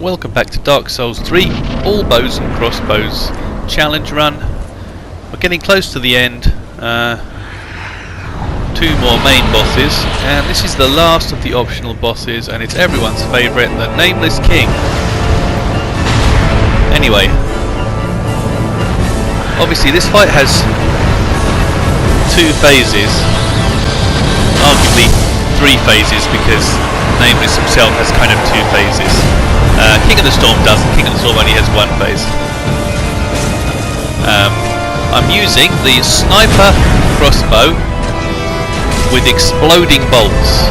Welcome back to Dark Souls 3 All Bows and Crossbows challenge run. We're getting close to the end. 2 more main bosses, and this is the last of the optional bosses, and it's everyone's favourite, the Nameless King. Anyway, obviously this fight has 2 phases, arguably 3 phases, because Nameless himself has kind of 2 phases. King of the Storm doesn't. King of the Storm only has 1 phase. I'm using the Sniper Crossbow with exploding bolts,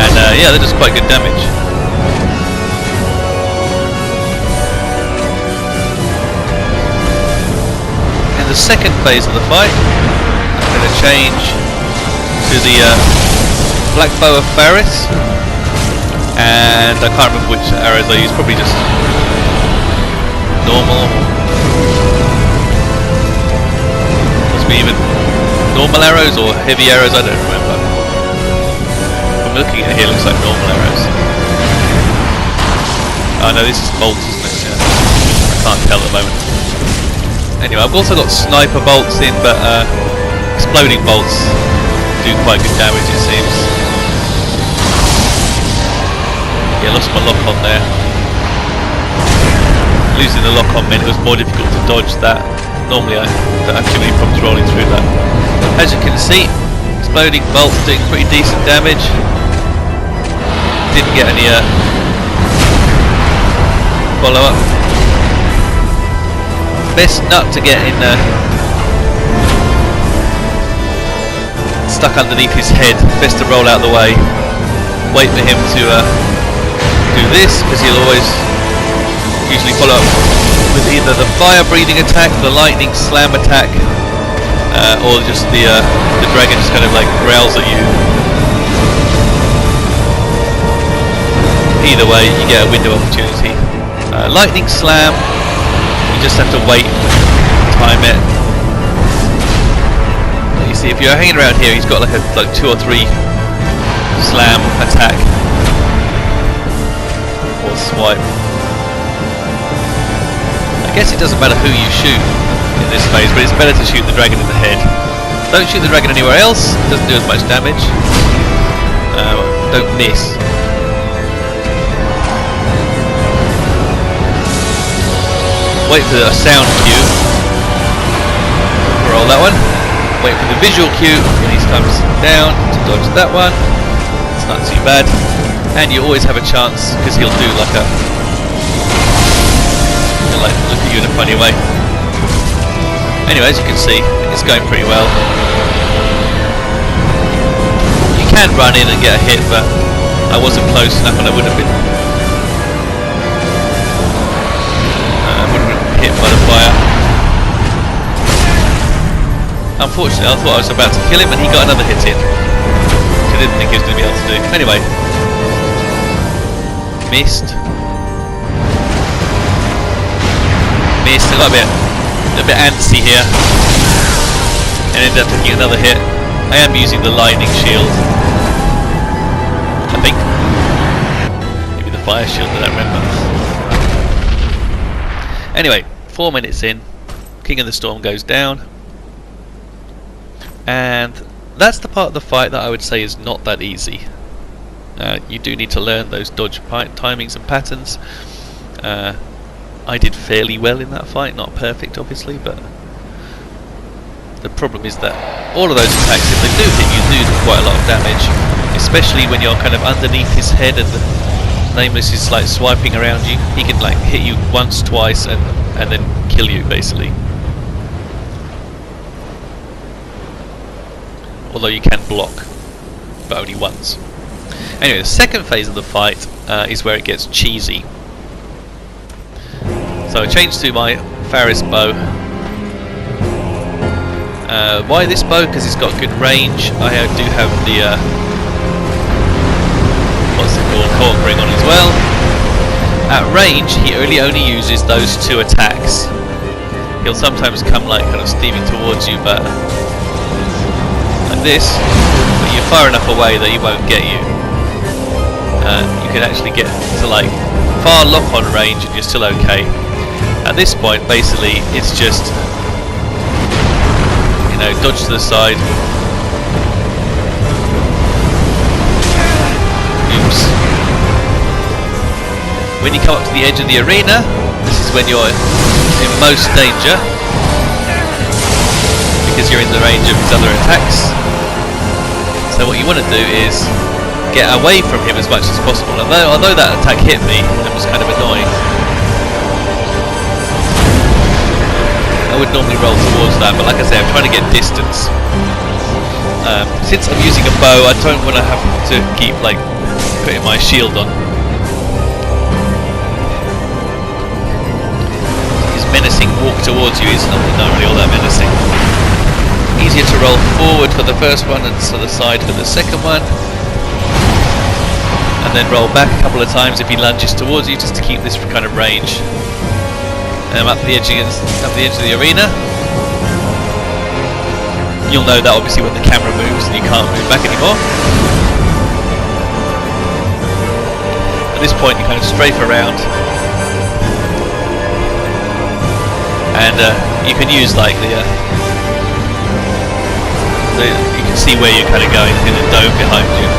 and yeah, that does quite good damage. In the second phase of the fight, I'm going to change to the Black Bow of Pharis, and I can't remember which arrows I use, probably just normal, possibly even normal arrows or heavy arrows, I don't remember. From looking at it here, it looks like normal arrows. Oh no, this is bolts, isn't it? Yeah. I can't tell at the moment. Anyway, I've also got sniper bolts in, but exploding bolts do quite good damage, it seems. Yeah, lost my lock on there. Losing the lock on meant it was more difficult to dodge that. Normally I don't have too many problems rolling through that. As you can see, exploding bolts doing pretty decent damage. Didn't get any follow up. Best nut to get in stuck underneath his head. Best to roll out of the way. Wait for him to do this, because he'll always usually follow up with either the fire breathing attack, the lightning slam attack, or just the dragon just kind of like growls at you. Either way, you get a window opportunity. Lightning slam, you just have to wait, time it. You see, if you're hanging around here, he's got like 2 or 3 slam attack. Swipe. I guess it doesn't matter who you shoot in this phase, but it's better to shoot the dragon in the head. Don't shoot the dragon anywhere else, it doesn't do as much damage. Don't miss. Wait for a sound cue. Roll that one. Wait for the visual cue when he comes down to dodge that one. It's not too bad. And you always have a chance, because he'll do like he'll like look at you in a funny way. Anyway, as you can see, it's going pretty well. You can run in and get a hit, but I wasn't close enough, and I would have been hit by the fire. Unfortunately, I thought I was about to kill him, and he got another hit in, which I didn't think he was going to be able to do. Anyway. Missed. I got a bit antsy here, and ended up taking another hit. I am using the lightning shield, I think. Maybe the fire shield, I don't remember. Anyway, 4 minutes in, King of the Storm goes down, and that's the part of the fight that I would say is not that easy. You do need to learn those dodge timings and patterns. I did fairly well in that fight, not perfect obviously, but the problem is that all of those attacks, if they do hit you, do quite a lot of damage, especially when you're kind of underneath his head and the Nameless is like swiping around you. He can like hit you once, twice, and then kill you basically. Although you can block, but only once. Anyway, the second phase of the fight is where it gets cheesy. So I changed to my Pharis bow. Why this bow? Because it's got good range. I do have the what's it called, cork ring on as well. At range, he only uses those 2 attacks. He'll sometimes come like kind of steaming towards you, but like this, but you're far enough away that he won't get you. You can actually get to like far lock-on range and you're still okay. At this point, basically, it's just, you know, dodge to the side. Oops. When you come up to the edge of the arena, this is when you're in most danger, because you're in the range of his other attacks. So what you want to do is get away from him as much as possible. Although that attack hit me, it was kind of annoying. I would normally roll towards that, but like I say, I'm trying to get distance. Since I'm using a bow, I don't want to have to keep like putting my shield on. His menacing walk towards you is not really all that menacing. Easier to roll forward for the first one and to the side for the second one, and then roll back a couple of times if he lunges towards you, just to keep this kind of range. Up the edge of the arena. You'll know that obviously when the camera moves and you can't move back anymore. At this point you kind of strafe around, and you can use like you can see where you're kind of going in the dome behind you.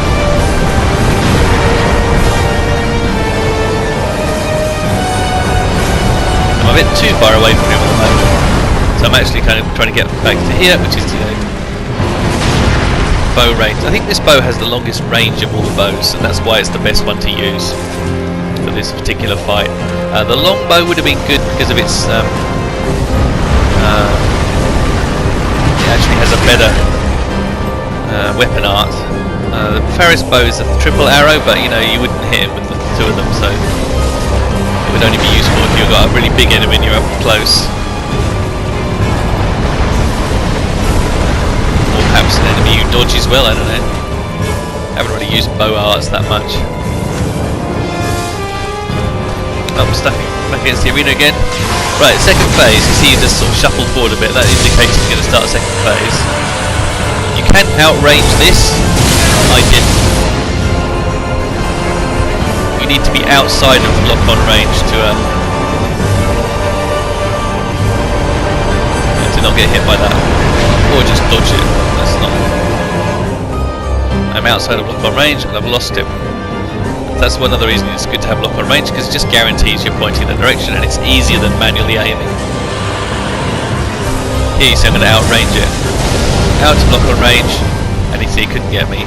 I'm a bit too far away from him at the moment, so I'm actually kind of trying to get back to here, which is, you know, bow range. I think this bow has the longest range of all the bows, and that's why it's the best one to use for this particular fight. The long bow would have been good because of its it actually has a better weapon art. The Pharis bow is a triple arrow, but you know, you wouldn't hit him with the two of them, so it would only be useful if you've got a really big enemy and you're up close. Or perhaps an enemy you dodge as well, I don't know. I haven't really used bow arts that much. Oh, I'm stuck back against the arena again. Right, second phase, you see you just sort of shuffled forward a bit, that indicates you're going to start a second phase. You can outrange this, I didn't. You need to be outside of lock-on range to not get hit by that, or just dodge it. That's not. I'm outside of lock-on range and I've lost him. That's one other reason it's good to have lock-on range, because it just guarantees you're pointing in the direction, and it's easier than manually aiming. Here you see I'm going to outrange it. Out of lock-on range, and you see he couldn't get me.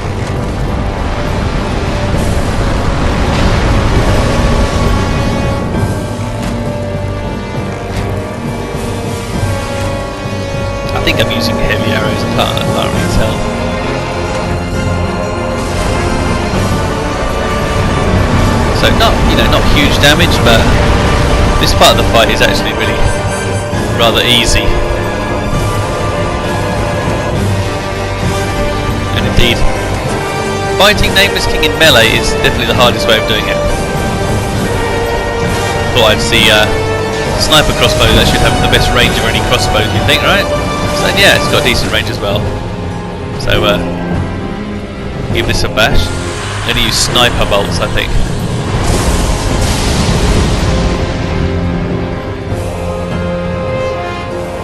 I think I'm using heavy arrows, I can't really tell. So not huge damage, but this part of the fight is actually really rather easy. And indeed, fighting Nameless King in melee is definitely the hardest way of doing it. Thought I'd see sniper crossbow that should have the best range of any crossbows, you think, right? So yeah, it's got decent range as well. So give this a bash. I'm going to use sniper bolts, I think.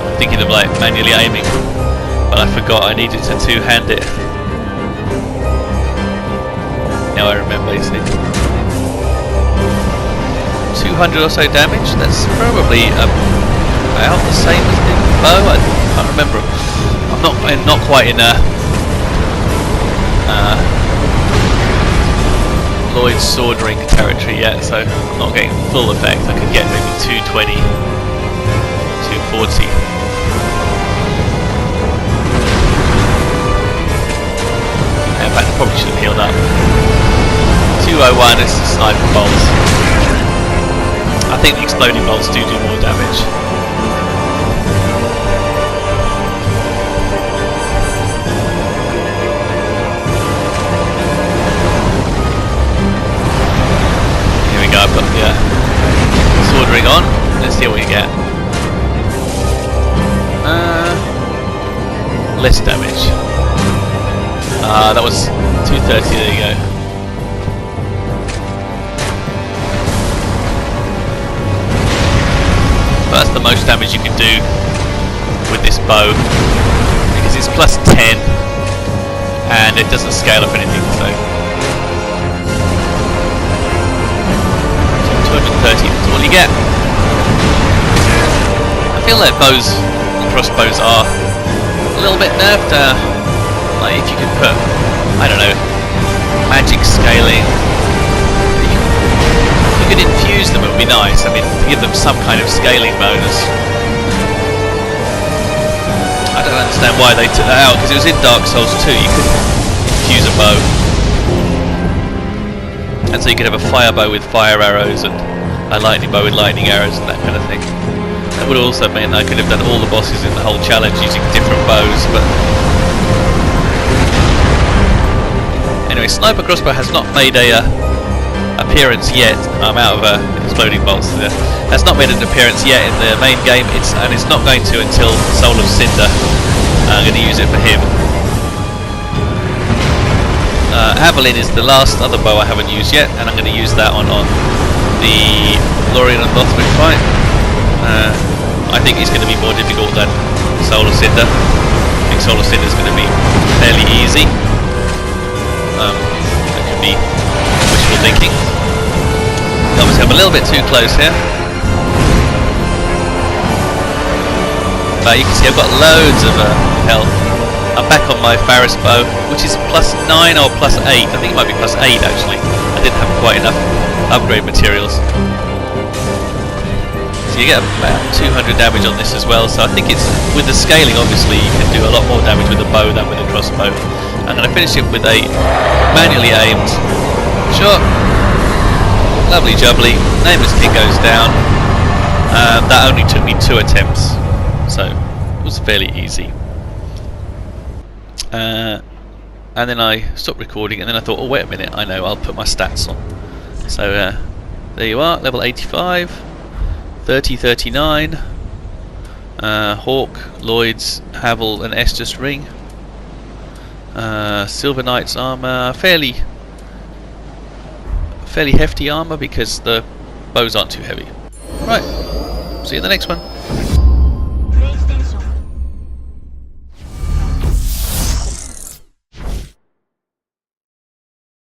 I'm thinking of like manually aiming, but I forgot I needed to two-hand it. Now I remember, you see. 200 or so damage, that's probably about the same as the bow. I can't remember. I'm not quite in Lloyd's sword ring territory yet, so I'm not getting full effect. I could get maybe 220, 240. In fact, I probably should have healed up. 201 is the sniper bolts. I think the exploding bolts do more damage. Here we go, I've got the sword ring on. Let's see what we get. Less damage. That was 230, there you go. damage you can do with this bow, because it's plus 10 and it doesn't scale up anything, so 230 is all you get. I feel like bows and crossbows are a little bit nerfed. Like if you could put, I don't know, magic scaling, you could infuse them, it would be nice. I mean, to give them some kind of scaling bonus. I don't understand why they took that out, because it was in Dark Souls 2, you could infuse a bow. And so you could have a fire bow with fire arrows and a lightning bow with lightning arrows and that kind of thing. That would also mean I could have done all the bosses in the whole challenge using different bows, but anyway, Sniper Crossbow has not made a appearance yet. I'm out of exploding bolts there. Has not made an appearance yet in the main game. It's not going to until Soul of Cinder. I'm going to use it for him. Avalyn is the last other bow I haven't used yet, and I'm going to use that on the Lorien and Lothric fight. I think it's going to be more difficult than Soul of Cinder. I think Soul of Cinder is going to be fairly easy. That could be wishful thinking. Obviously I'm a little bit too close here, but you can see I've got loads of health. I'm back on my Pharis bow, which is plus 9 or plus 8. I think it might be plus 8 actually. I didn't have quite enough upgrade materials. So you get about 200 damage on this as well, so I think it's, with the scaling obviously you can do a lot more damage with a bow than with a crossbow. I'm going to finish it with a manually aimed shot. Lovely jubbly. Nameless King goes down. That only took me 2 attempts, so it was fairly easy. And then I stopped recording, and then I thought, oh wait a minute, I know, I'll put my stats on. So there you are, level 85, 30, 39, Hawk, Lloyd's, Havel and Estus Ring. Silver Knight's armour, fairly hefty armour because the bows aren't too heavy. Right, see you in the next one.